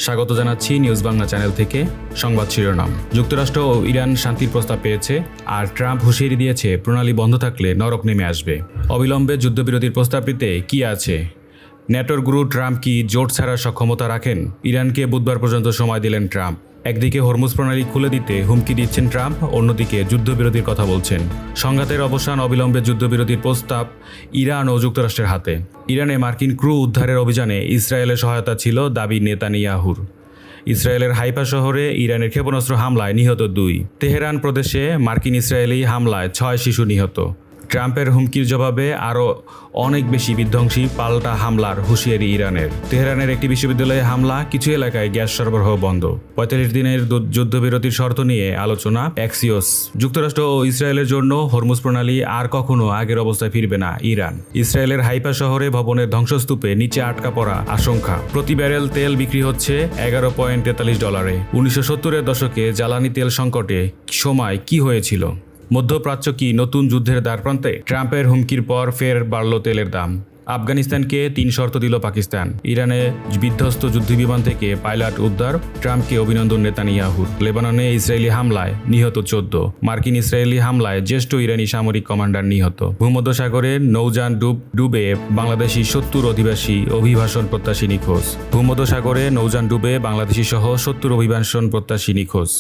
স্বাগত জানাচ্ছি news Bangla channel থেকে। সংবাদ শিরোনাম। যুক্তরাষ্ট্র ও ইরান শান্তির প্রস্তাব পেয়েছে, আর ট্রাম্প হুঁশিয়ারি দিয়েছে প্রণালী বন্ধ থাকলে নরক নেমে আসবে। অবিলম্বে যুদ্ধবিরতির প্রস্তাবটিতে কি আছে? ন্যাটোর গুরু ট্রাম্প কি জোট ছাড়ার সক্ষমতা রাখেন? ইরানকে বুধবার পর্যন্ত সময় দিলেন ট্রাম্প। একদিকে হরমুজ প্রণালী খুলে দিতে হুমকি দিচ্ছেন ট্রাম্প, অন্যদিকে যুদ্ধবিরতির কথা বলছেন। সংঘাতের অবসান, অবিলম্বে যুদ্ধবিরতির প্রস্তাব ইরান ও যুক্তরাষ্ট্রের হাতে। ইরানে মার্কিন ক্রু উদ্ধারের অভিযানে ইসরায়েলের সহায়তা ছিল দাবি নেতানিয়াহুর। ইসরায়েলের হাইফা শহরে ইরানের ক্ষেপণাস্ত্র হামলায় নিহত 2। তেহরান প্রদেশে মার্কিন ইসরায়েলি হামলায় 6 শিশু নিহত। ট্রাম্পের হুমকির জবাবে আরও অনেক বেশি বিধ্বংসী পাল্টা হামলার হুঁশিয়ারি ইরানের। তেহরানের একটি বিশ্ববিদ্যালয়ে হামলা, কিছু এলাকায় গ্যাস সরবরাহ বন্ধ। 45 দিনের যুদ্ধবিরতির শর্ত নিয়ে আলোচনা অ্যাক্সিওস। যুক্তরাষ্ট্র ও ইসরায়েলের জন্য হরমুজ প্রণালী আর কখনো আগের অবস্থায় ফিরবে না ইরান। ইসরায়েলের হাইফা শহরে ভবনের ধ্বংসস্তূপে নিচে আটকা পড়া আশঙ্কা। প্রতি ব্যারেল তেল বিক্রি হচ্ছে $11.43। 1970-এর দশকে জ্বালানি তেল সংকটে সময় কি হয়েছিল? মধ্যপ্রাচ্য কি নতুন যুদ্ধের দ্বারপ্রান্তে? ট্রাম্পের হুমকির পর ফের বাড়ল তেলের দাম। আফগানিস্তানকে 3 শর্ত দিল পাকিস্তান। ইরানে বিধ্বস্ত যুদ্ধবিমান থেকে পাইলট উদ্ধার, ট্রাম্পকে অভিনন্দন নেতানিয়াহুর। লেবাননে ইসরায়েলি হামলায় নিহত 14। মার্কিন ইসরায়েলি হামলায় জ্যেষ্ঠ ইরানি সামরিক কমান্ডার নিহত। ভূমধ্যসাগরে নৌযান ডুবে বাংলাদেশি 70 অধিবাসী অভিবাসন প্রত্যাশী নিখোঁজ। ভূমধ্যসাগরে নৌযান ডুবে বাংলাদেশি সহ 70 অভিবাসন প্রত্যাশী নিখোঁজ।